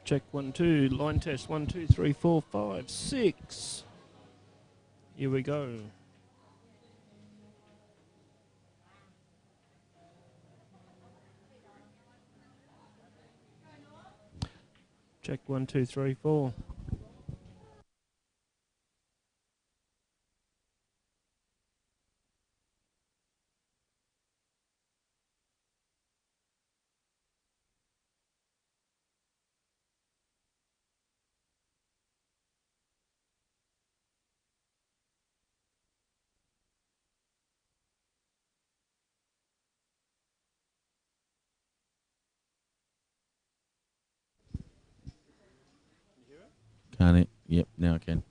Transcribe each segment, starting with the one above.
Check 1, 2. Line test 1, 2, 3, 4, 5, 6. Here we go. Check 1, 2, 3, 4. Can't it? Yep, now I can.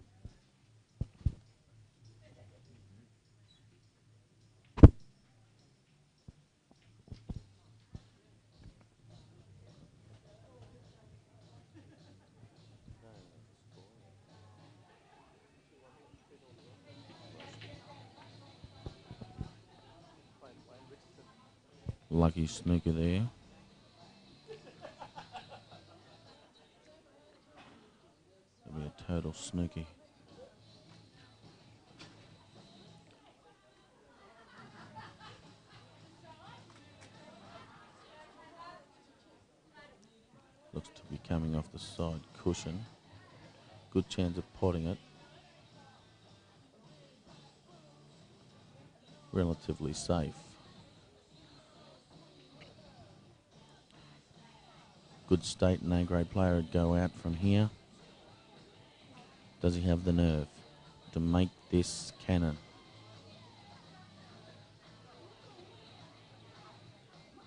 Lucky snooker there. It'll be a total snooky. Looks to be coming off the side cushion. Good chance of potting it. Relatively safe. Good state and A-grade player would go out from here. Does he have the nerve to make this cannon?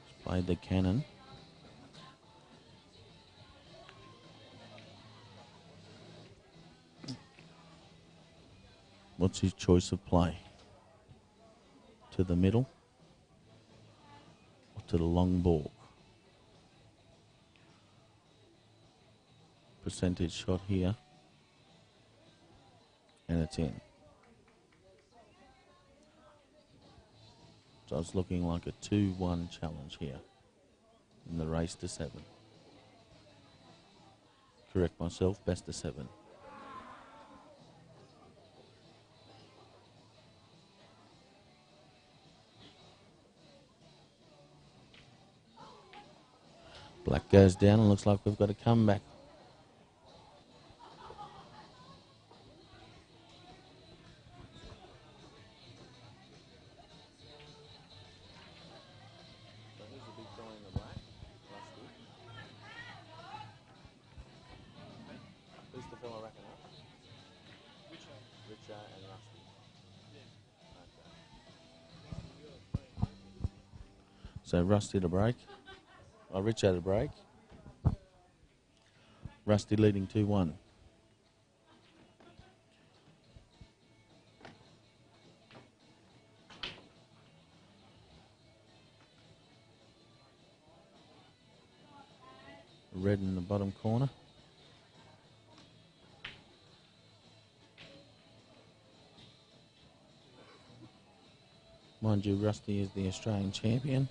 He's played the cannon. What's his choice of play? To the middle or to the long ball? Percentage shot here. And it's in. So it's looking like a 2-1 challenge here in the race to 7. Correct myself, best of 7. Black goes down and looks like we've got a comeback. So who's the big guy in the black? Rusty. Who's the fella racking up? Richo and Rusty. Okay. So Rusty to break. Richo to break. Rusty leading 2-1. Red in the bottom corner. Mind you, Rusty is the Australian champion.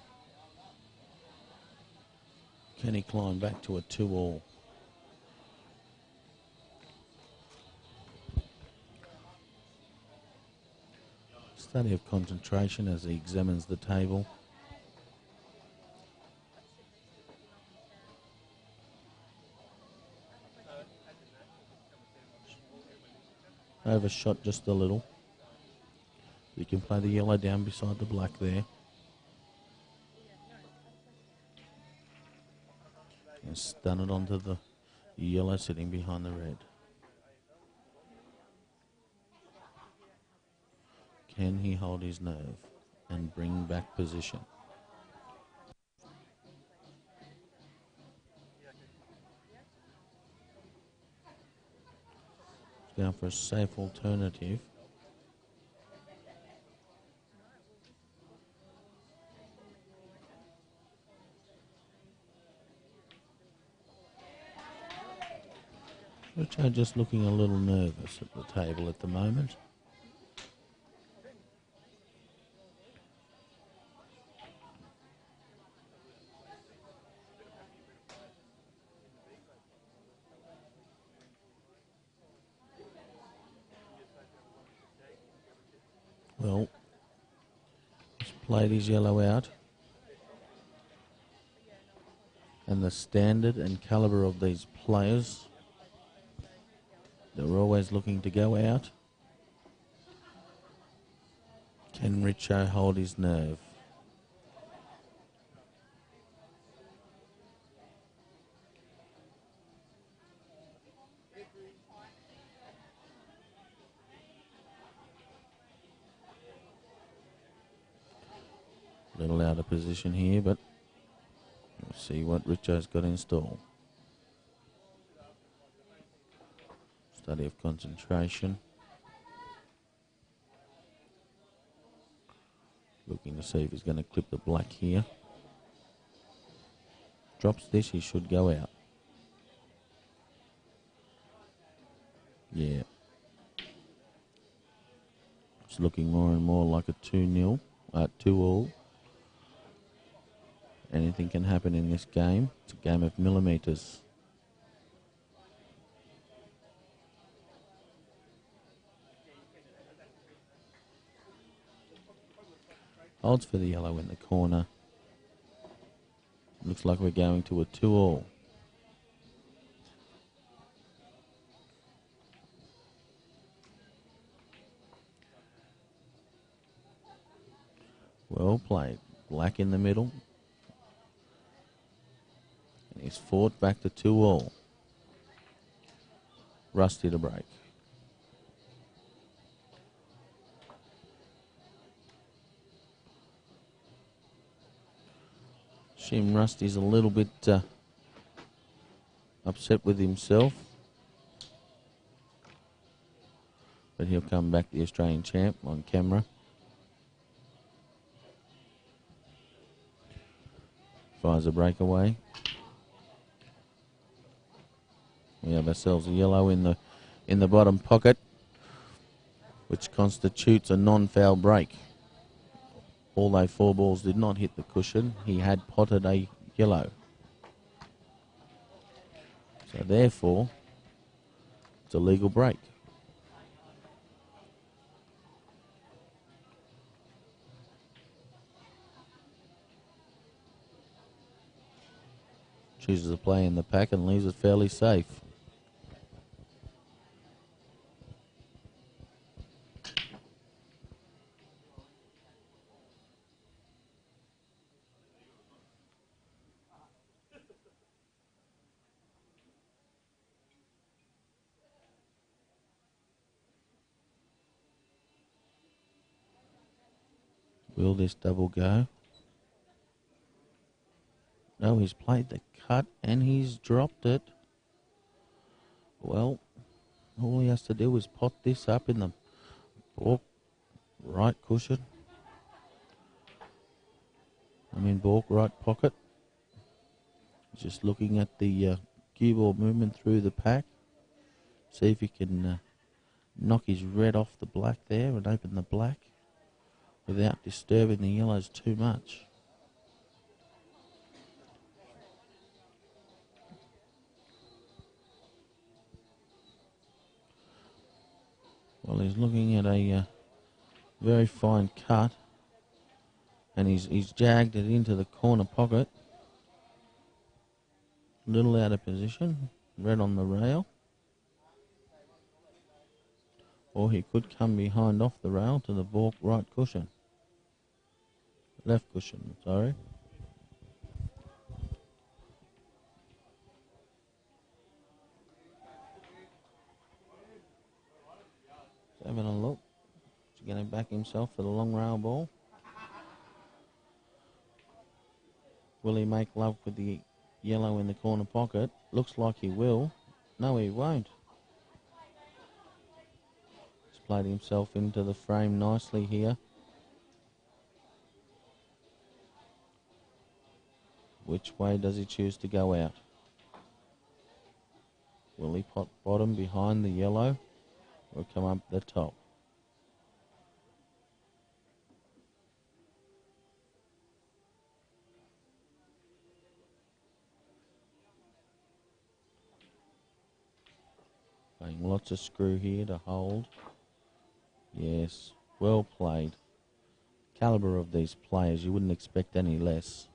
Can he climb back to a 2-all? Study of concentration as he examines the table. Overshot just a little. You can play the yellow down beside the black there. And stun it onto the yellow sitting behind the red. Can he hold his nerve and bring back position? Going for a safe alternative. Richo just looking a little nervous at the table at the moment. Well, he's played his yellow out. And the standard and calibre of these players, they're always looking to go out. Can Richo hold his nerve? Little out of position here, but we'll see what Richo's got in store. Study of concentration. Looking to see if he's going to clip the black here. Drops this, he should go out. Yeah. It's looking more and more like a 2-0, 2-all. Anything can happen in this game. It's a game of millimetres. Holds for the yellow in the corner. Looks like we're going to a 2-all. Well played. Black in the middle. And he's fought back to 2-all. Rusty to break. Shim Rusty's a little bit upset with himself. But he'll come back, the Australian champ, on camera. Fires a breakaway. We have ourselves a yellow in the bottom pocket, which constitutes a non-foul break. Although 4 balls did not hit the cushion, he had potted a yellow. So therefore, it's a legal break. Chooses to play in the pack and leaves it fairly safe. Will this double go? No, he's played the cut and he's dropped it. Well, all he has to do is pot this up in the balk right cushion. Balk right pocket. Just looking at the cue ball movement through the pack. See if he can knock his red off the black there and open the black without disturbing the yellows too much. Well, he's looking at a very fine cut, and he's jagged it into the corner pocket. Little out of position, red on the rail. Or he could come behind off the rail to the balk right cushion. Left cushion, sorry. Having a look. He's going to back himself for the long rail ball. Will he make love with the yellow in the corner pocket? Looks like he will. No, he won't. He's played himself into the frame nicely here. Which way does he choose to go out? Will he pot bottom behind the yellow or come up the top? Playing lots of screw here to hold. Yes, Well played. Caliber of these players, you wouldn't expect any less.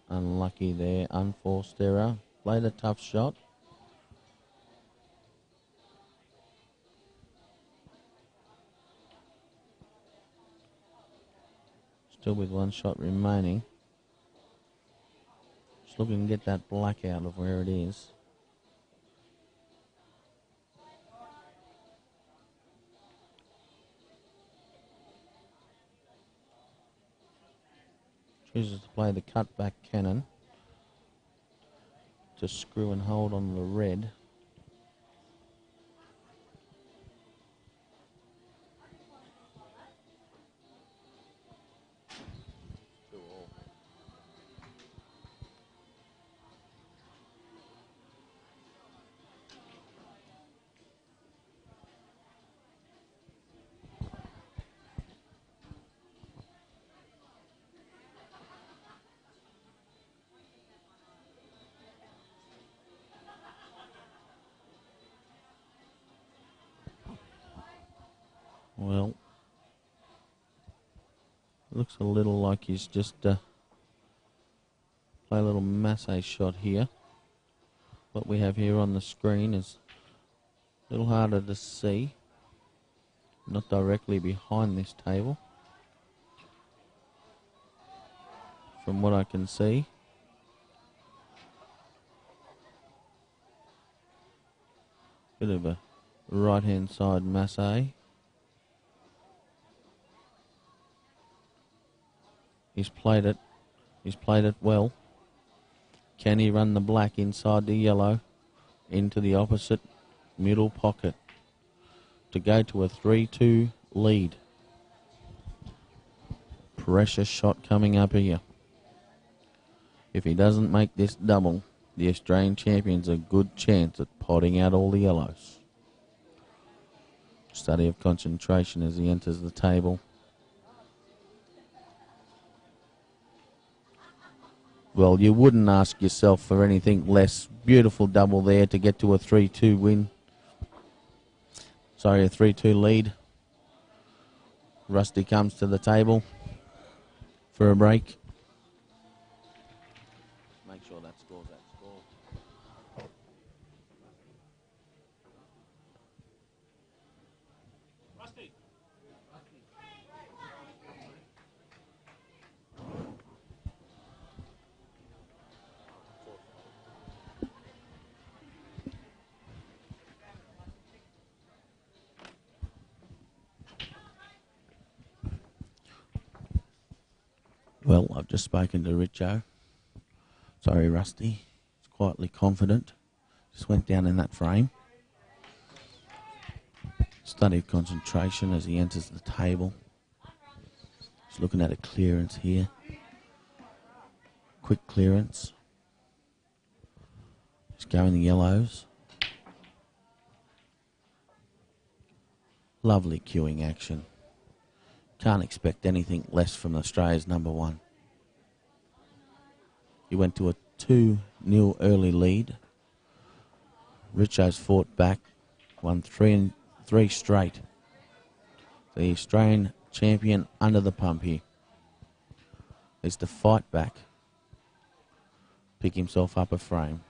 Unlucky there, unforced error. Played a tough shot. Still with one shot remaining. Just looking to get that black out of where it is. Chooses to play the cutback cannon to screw and hold on the red. Well, looks a little like he's just play a little masse shot here. What we have here on the screen is a little harder to see. Not directly behind this table. From what I can see. Bit of a right-hand side masse. He's played it. He's played it well. Can he run the black inside the yellow into the opposite middle pocket to go to a 3-2 lead? Pressure shot coming up here. If he doesn't make this double, the Australian champion's a good chance at potting out all the yellows. Study of concentration as he enters the table. Well, you wouldn't ask yourself for anything less. Beautiful double there to get to a 3-2 win. Sorry, a 3-2 lead. Rusty comes to the table for a break. Make sure that scores that score. Rusty. Well, I've just spoken to Richo. Sorry, Rusty. He's quietly confident. Just went down in that frame. Study of concentration as he enters the table. He's looking at a clearance here. Quick clearance. He's going the yellows. Lovely cueing action. Can't expect anything less from Australia's number one. He went to a 2-0 early lead. Richo's fought back, won 3 straight. The Australian champion under the pump here is to fight back, pick himself up a frame.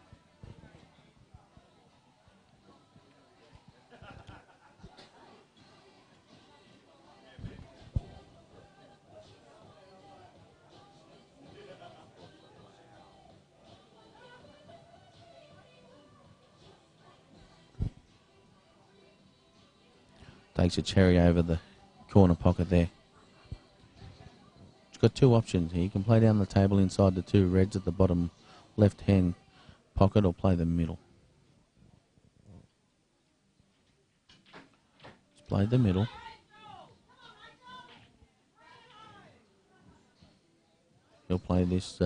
Takes a cherry over the corner pocket there. He's got two options here. He can play down the table inside the two reds at the bottom left-hand pocket or play the middle. He's played the middle. He'll play this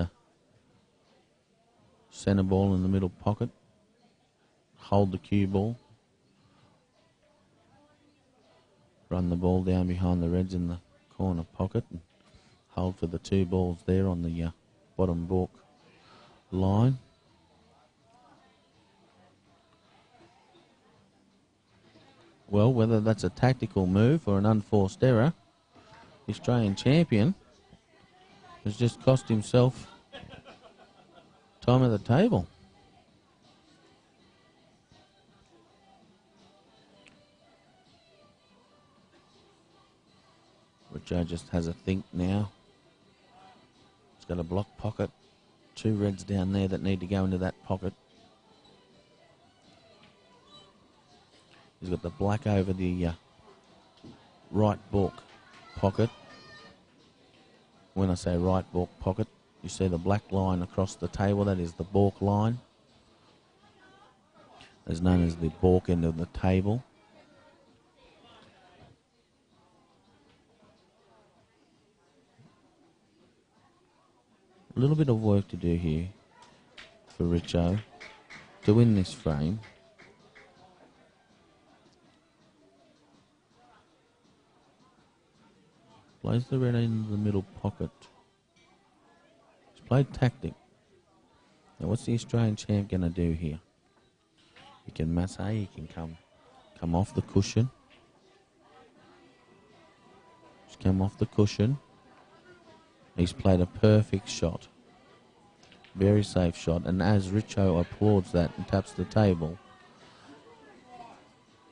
centre ball in the middle pocket. hold the cue ball. Run the ball down behind the Reds in the corner pocket and hold for the 2 balls there on the bottom balk line. Well, whether that's a tactical move or an unforced error, the Australian champion has just cost himself time at the table. Richo just has a think now. He's got a block pocket. 2 Reds down there that need to go into that pocket. He's got the black over the right balk pocket. When I say right balk pocket, you see the black line across the table. That is the balk line. It's known as the balk end of the table. A little bit of work to do here for Richo to win this frame. Plays the red into the middle pocket. He's played tactic. Now what's the Australian champ going to do here? He can masse, he can come off the cushion. Just come off the cushion. He's played a perfect shot. Very safe shot. And as Richo applauds that and taps the table,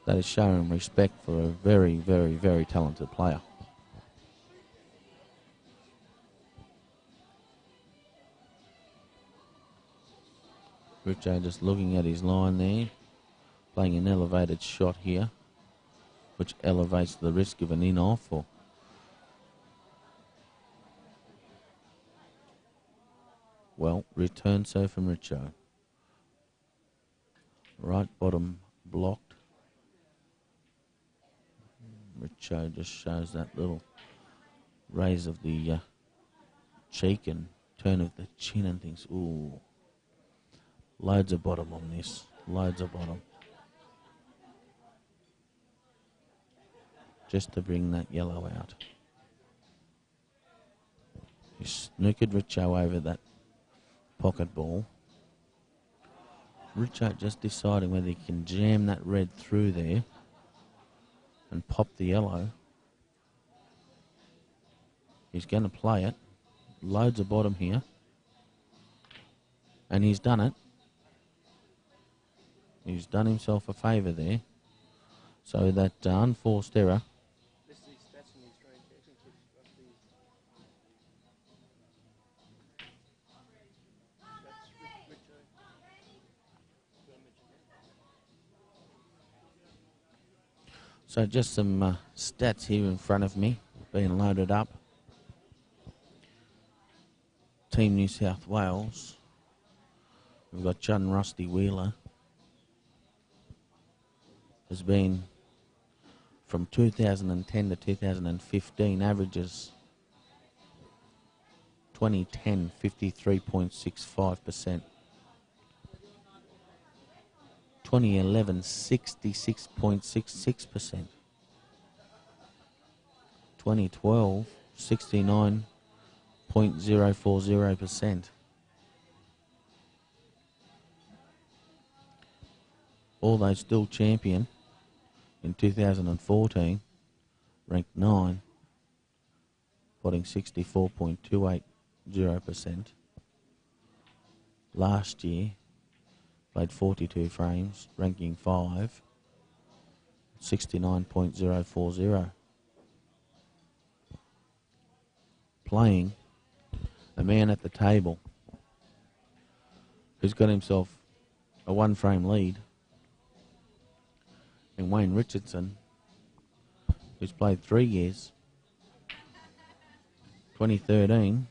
that is showing respect for a very, very, very talented player. Richo just looking at his line there, playing an elevated shot here, which elevates the risk of an in-off or well, return so from Richo. Right bottom blocked. Richo just shows that little raise of the cheek and turn of the chin and thinks, ooh, loads of bottom on this. Loads of bottom. Just to bring that yellow out. He snookered Richo over that pocket ball. Richo just deciding whether he can jam that red through there and pop the yellow. He's going to play it. Loads of bottom here. And he's done it. He's done himself a favour there. So that unforced error. So just some stats here in front of me, being loaded up. Team New South Wales. We've got Chung Rusty Wheeler. Has been from 2010 to 2015, averages 2010, 53.65%. 2011, 66.66%. 2012, 69.040%. Although still champion in 2014, ranked 9, potting 64.280%. Last year, played 42 frames, ranking 5, 69.040. Playing a man at the table who's got himself a 1-frame lead in Wayne Richardson, who's played 3 years, 2013,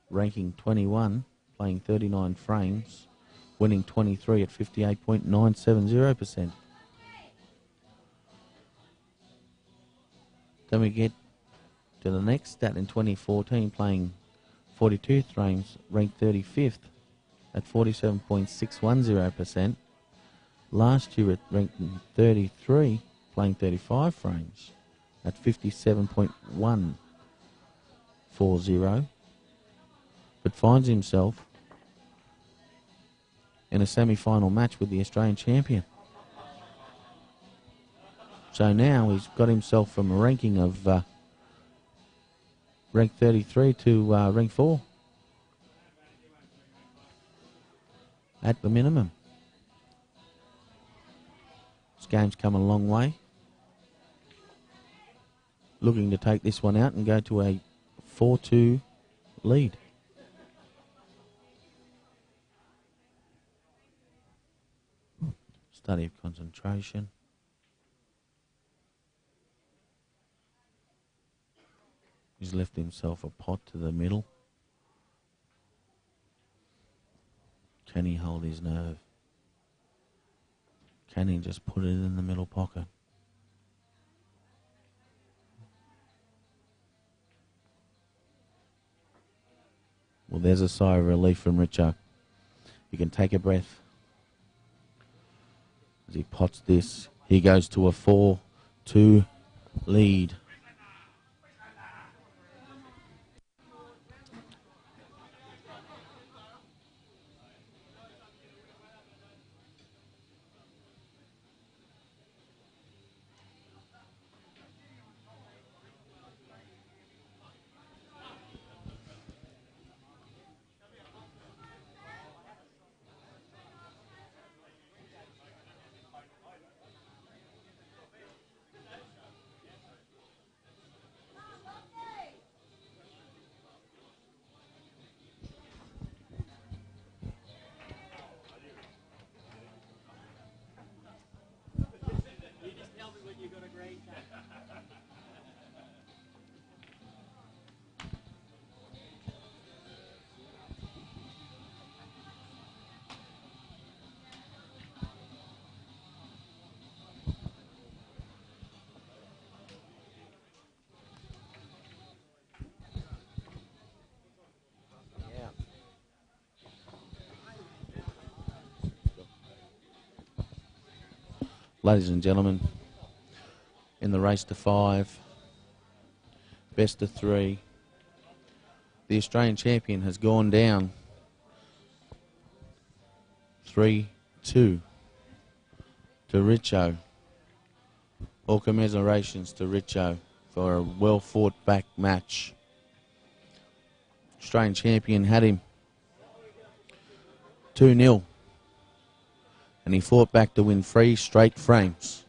ranking 21, playing 39 frames, winning 23 at 58.970%. Then we get to the next stat in 2014, playing 42 frames, ranked 35th at 47.610%. Last year it ranked in 33, playing 35 frames at 57.140, but finds himself in a semi-final match with the Australian champion. So now he's got himself from a ranking of rank 33 to rank 4 at the minimum. This game's come a long way. Looking to take this one out and go to a 4-2 lead. Study of concentration. He's left himself a pot to the middle. Can he hold his nerve? Can he just put it in the middle pocket? Well, there's a sigh of relief from Richo. He can take a breath. As he pots this, he goes to a 4-2 lead. Ladies and gentlemen, in the race to 5, best of 3, the Australian champion has gone down 3-2 to Richo. All commiserations to Richo for a well-fought back match. Australian champion had him 2-0. And he fought back to win 3 straight frames.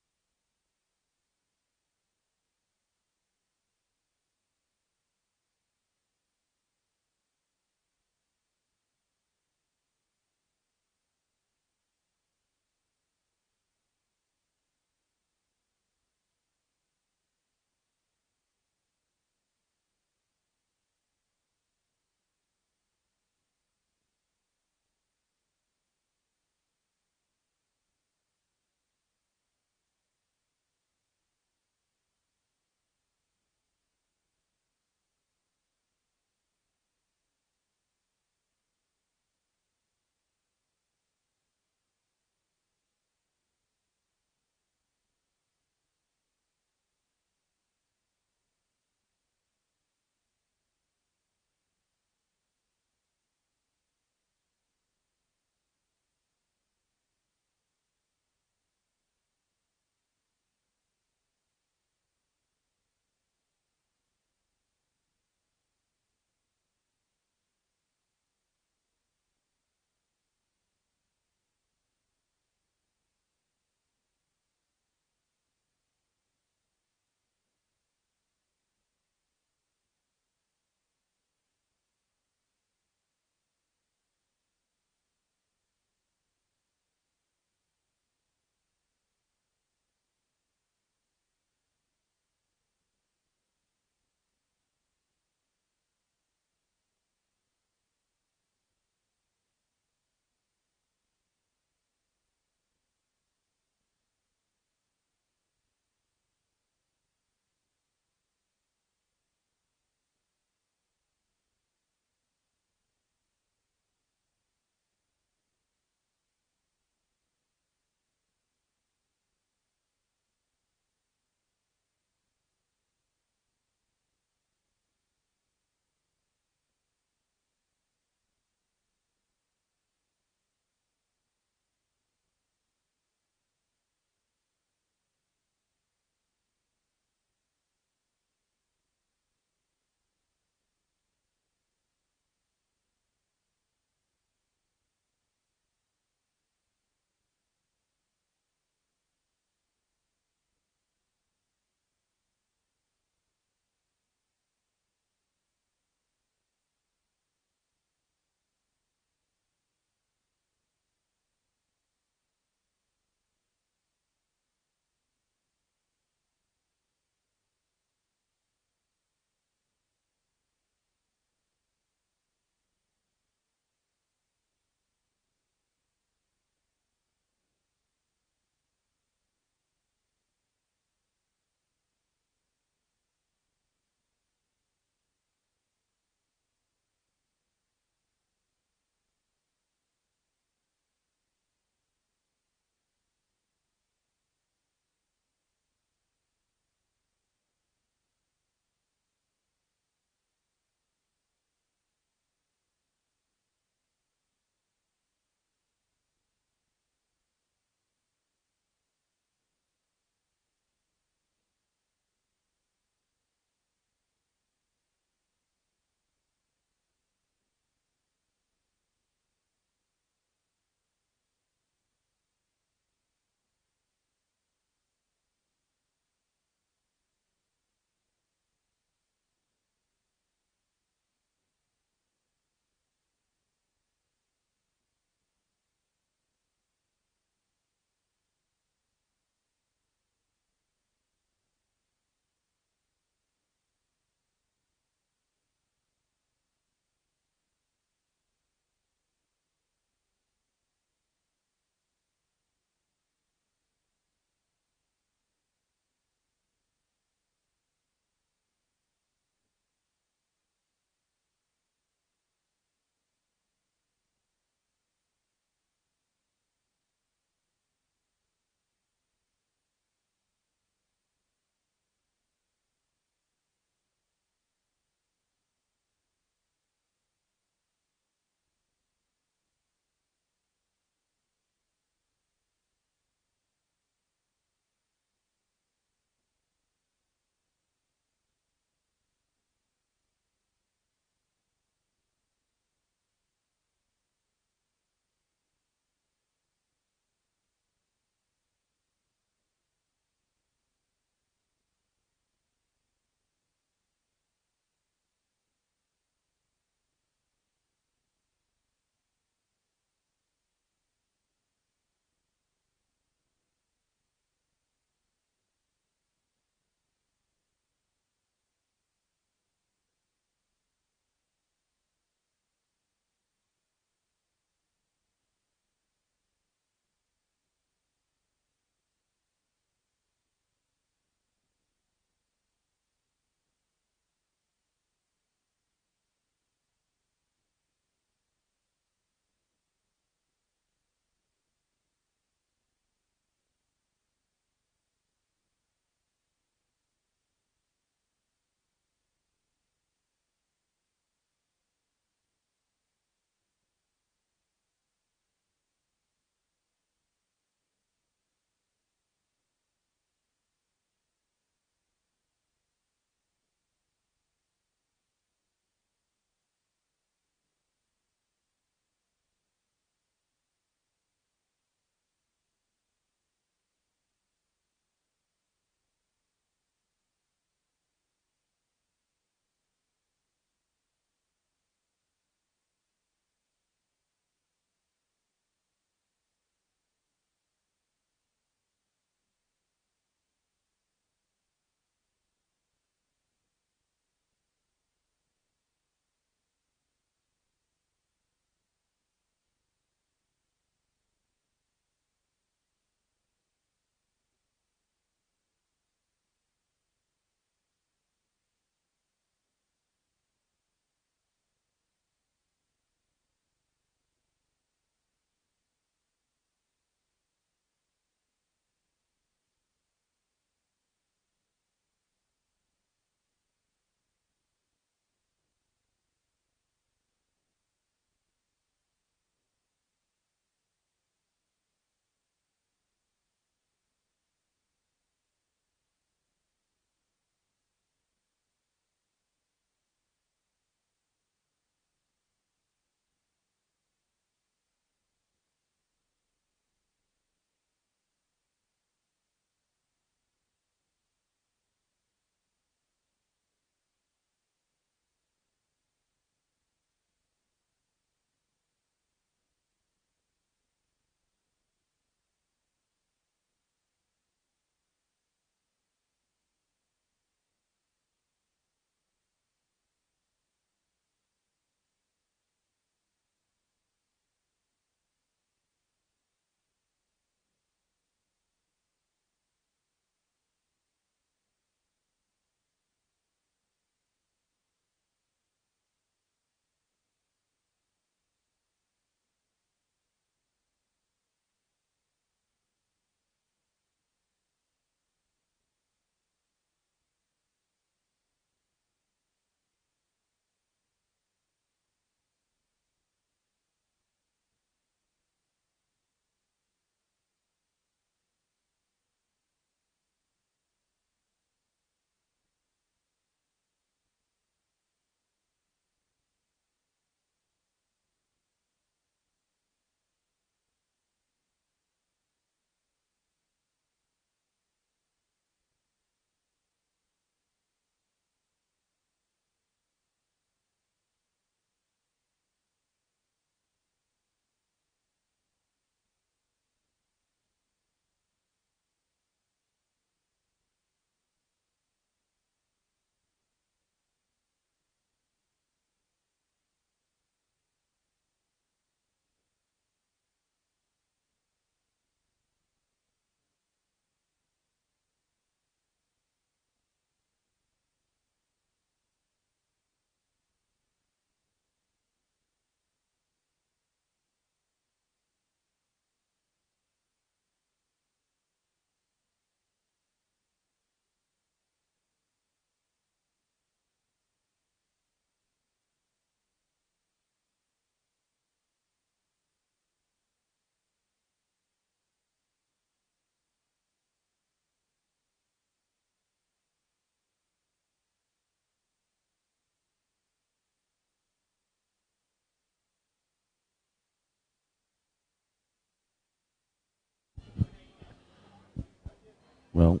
Well,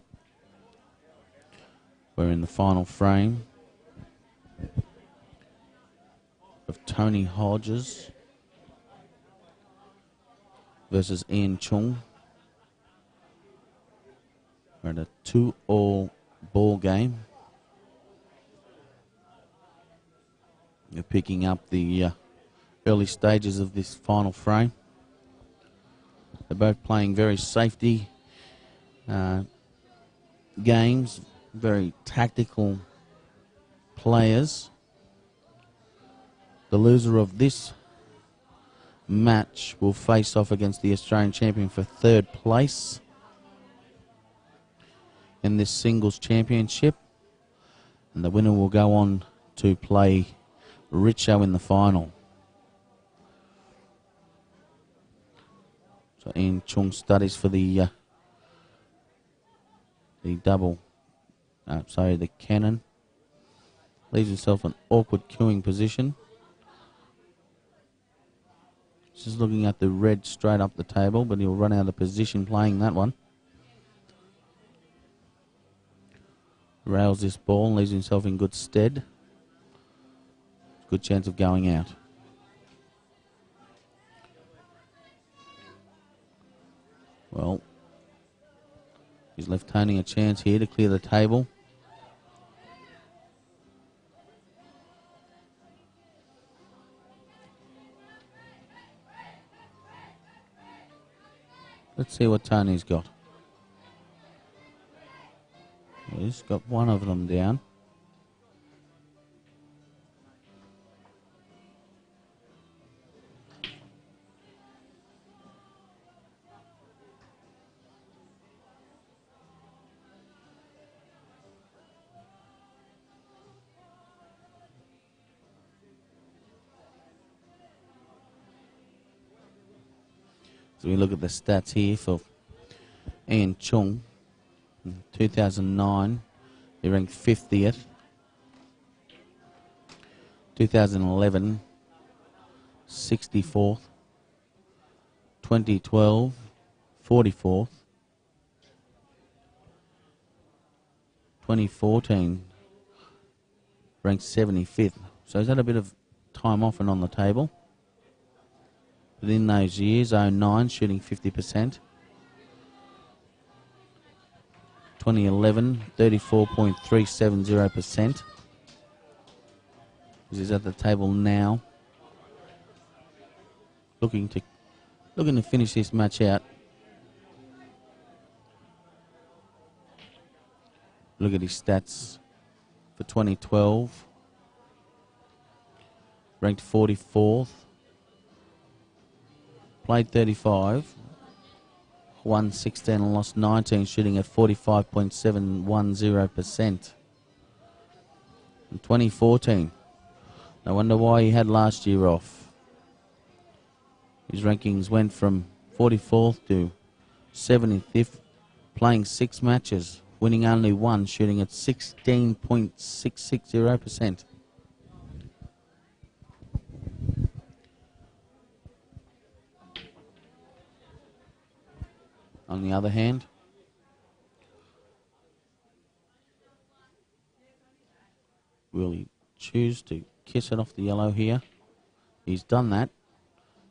we're in the final frame of Tony Hodges versus Chung. We're at a 2-all ball game. You're picking up the early stages of this final frame. They're both playing very safety games, very tactical players. The loser of this match will face off against the Australian champion for third place in this singles championship, and the winner will go on to play Richo in the final. So Chung studies for the cannon. Leaves himself an awkward queuing position. Just looking at the red straight up the table, but he'll run out of position playing that one. Rails this ball and leaves himself in good stead. Good chance of going out. Well, he's left Tony a chance here to clear the table. Let's see what Tony's got. He's got one of them down. So we look at the stats here for Chung. In 2009, he ranked 50th. 2011, 64th. 2012, 44th. 2014, ranked 75th. So he's had a bit of time off and on the table. Within those years, 09 shooting 50%. 2011, 34.370%. He's at the table now, looking to finish this match out. Look at his stats for 2012. Ranked 44th. Played 35. Won 16 and lost 19, shooting at 45.710%. In 2014, no wonder why he had last year off. His rankings went from 44th to 75th, playing 6 matches, winning only 1, shooting at 16.660%. On the other hand, will he choose to kiss it off the yellow here? He's done that,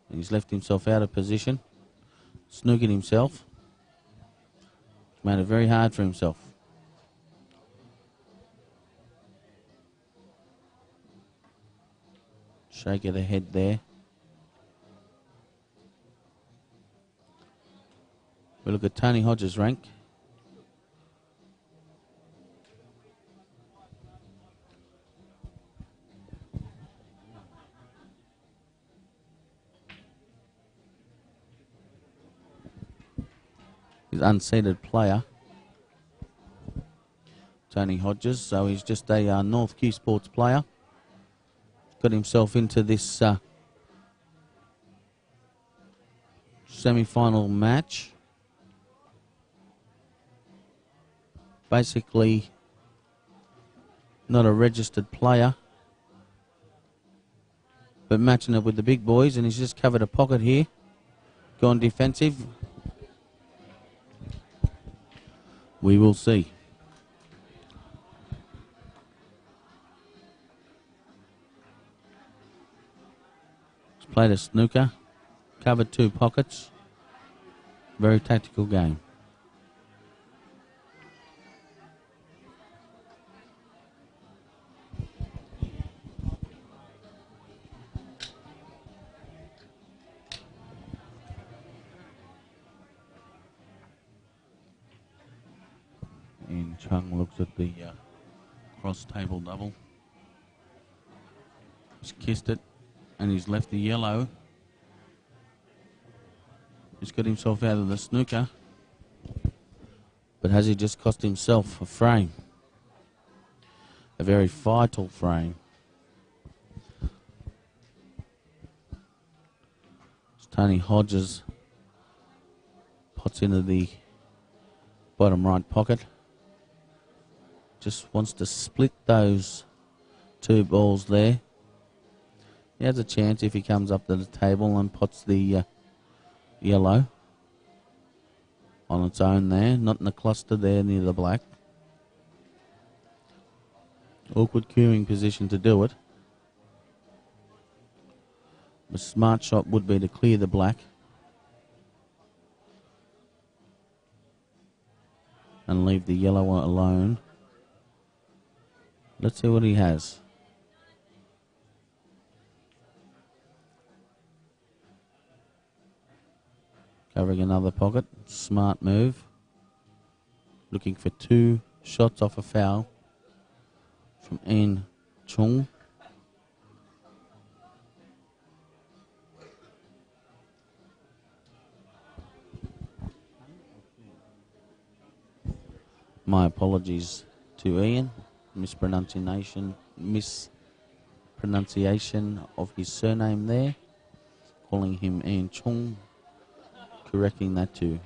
and he's left himself out of position, snookered himself. He's made it very hard for himself. Shake of the head there. We look at Tony Hodges' rank. He's unseeded player, Tony Hodges, so he's just a North Q Sports player. Got himself into this semi-final match. Basically, not a registered player, but matching it with the big boys, and he's just covered a pocket here. Gone defensive. We will see. He's played a snooker, covered 2 pockets. Very tactical game. And Chung looks at the cross table double. He's kissed it and he's left the yellow. He's got himself out of the snooker. But has he just cost himself a frame? A very vital frame. Tony Hodges pots into the bottom right pocket. Just wants to split those 2 balls there. He has a chance if he comes up to the table and pots the yellow on its own there, not in the cluster there near the black. Awkward queuing position to do it. The smart shot would be to clear the black and leave the yellow one alone. Let's see what he has. Covering another pocket. Smart move. Looking for 2 shots off a foul from Chung. My apologies to Ian. Mispronunciation of his surname there. Calling him Chung. Correcting that to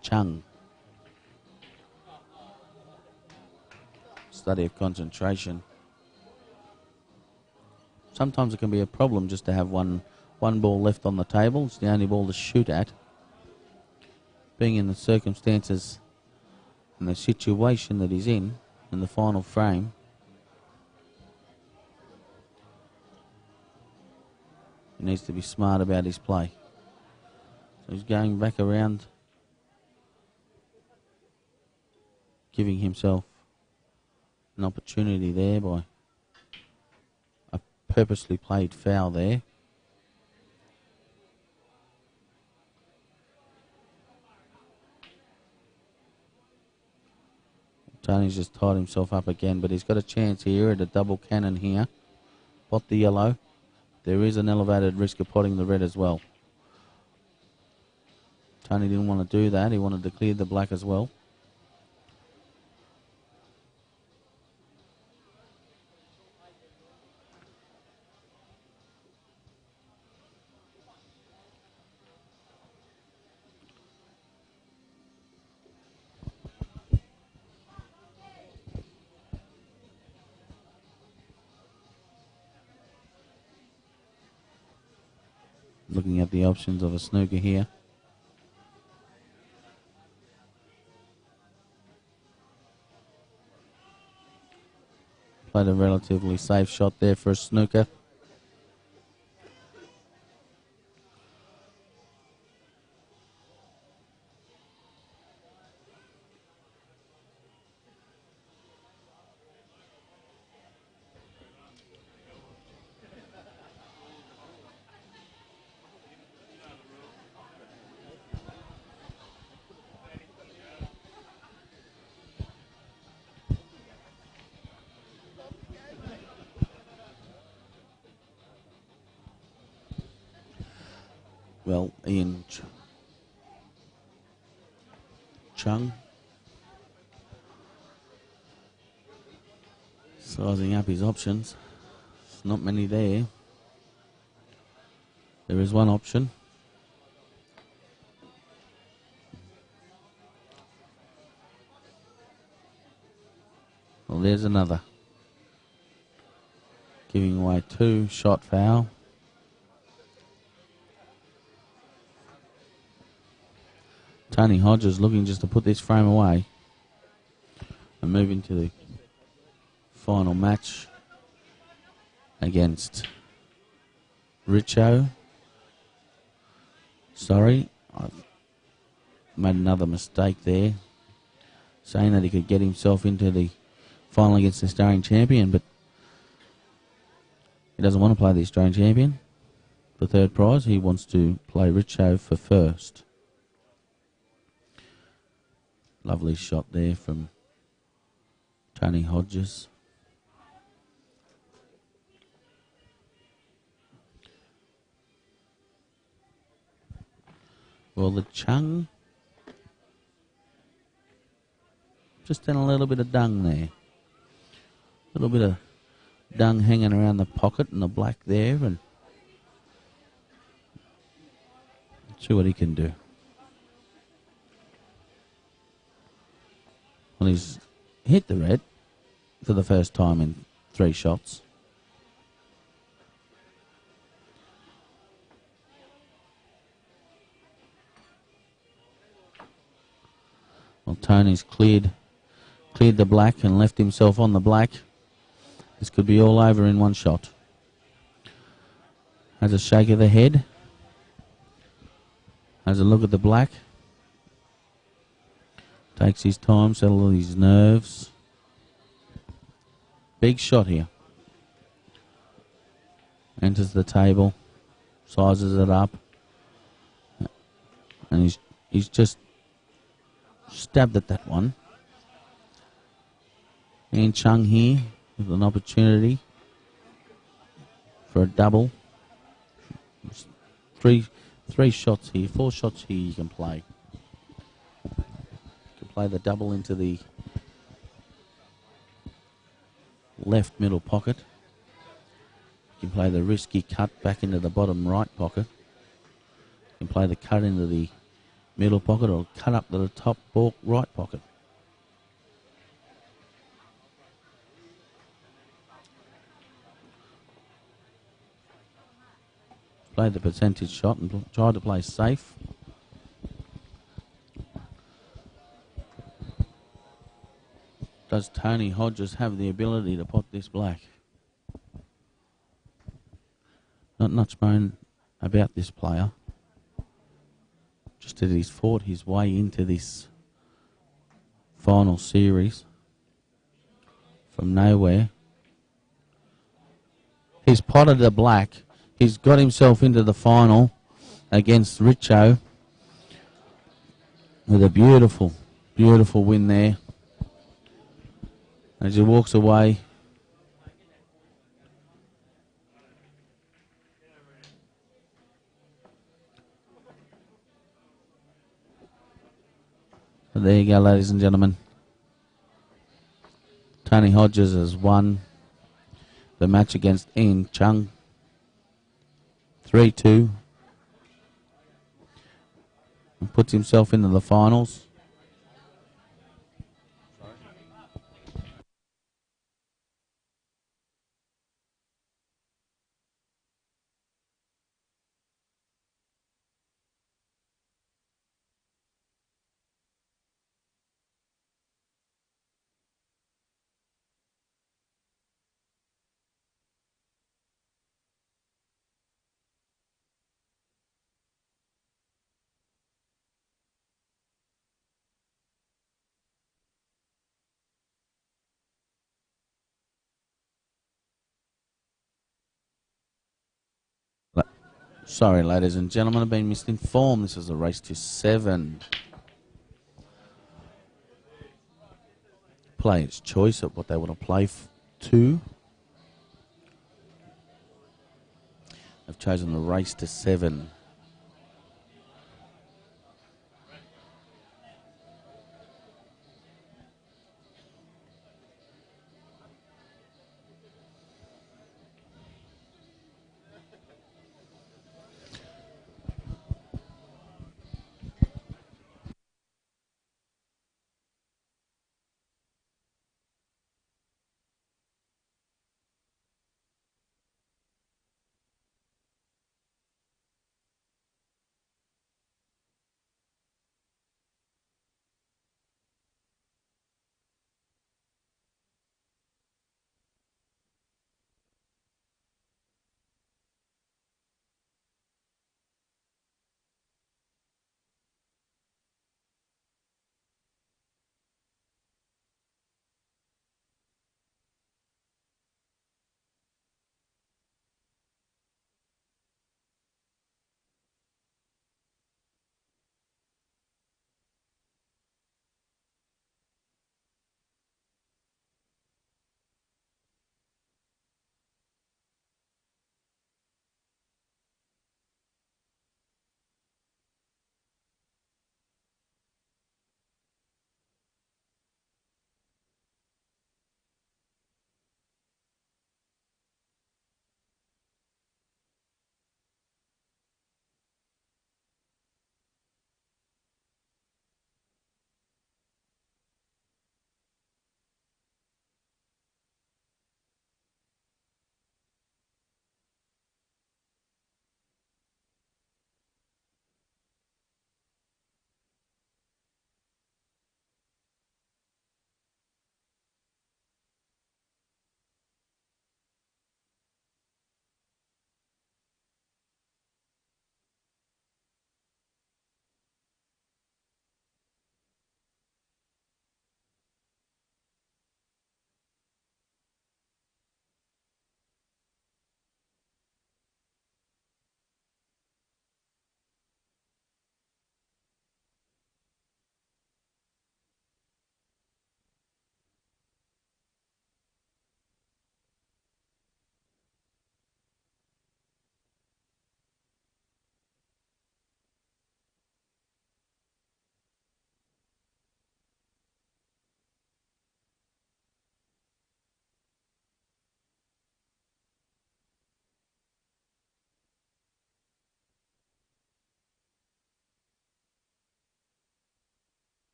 Chung. Study of concentration. Sometimes it can be a problem just to have one ball left on the table. It's the only ball to shoot at. Being in the circumstances and the situation that he's in the final frame, he needs to be smart about his play. So he's going back around, giving himself an opportunity there by a purposely played foul there. Tony's just tied himself up again, but he's got a chance here at a double cannon here. Pot the yellow. There is an elevated risk of potting the red as well. Tony didn't want to do that. He wanted to clear the black as well. Looking at the options of a snooker here. Played a relatively safe shot there for a snooker. Well, Ian Chung sizing up his options. There's not many there. There is one option. Well, there's another. Giving away 2, shot foul. Tony Hodges looking just to put this frame away. and moving to the final match against Richo. Sorry, I've made another mistake there, saying that he could get himself into the final against the Australian champion, but he doesn't want to play the Australian champion for third prize. He wants to play Richo for first. Lovely shot there from Tony Hodges. Well, the Chung just done a little bit of dung there. A little bit of dung hanging around the pocket and the black there, and see what he can do. Well, he's hit the red for the first time in 3 shots. Well, Tony's cleared the black and left himself on the black. This could be all over in one shot. Has a shake of the head. Has a look at the black. Takes his time, settles his nerves. Big shot here. Enters the table. Sizes it up. And he's just stabbed at that one. And Chung here with an opportunity for a double. Three shots here, 4 shots here you can play. You can play the double into the left middle pocket. You can play the risky cut back into the bottom right pocket. You can play the cut into the middle pocket or cut up to the top right pocket. Play the percentage shot and try to play safe. Does Tony Hodges have the ability to pot this black? Not much known about this player. Just that he's fought his way into this final series from nowhere. He's potted the black. He's got himself into the final against Richo with a beautiful, beautiful win there. As he walks away, so there you go, ladies and gentlemen. Tony Hodges has won the match against Ian Chung. 3-2. And puts himself into the finals. Sorry, ladies and gentlemen, I've been misinformed. This is a race to 7. Player's choice of what they want to play to. They've chosen the race to 7.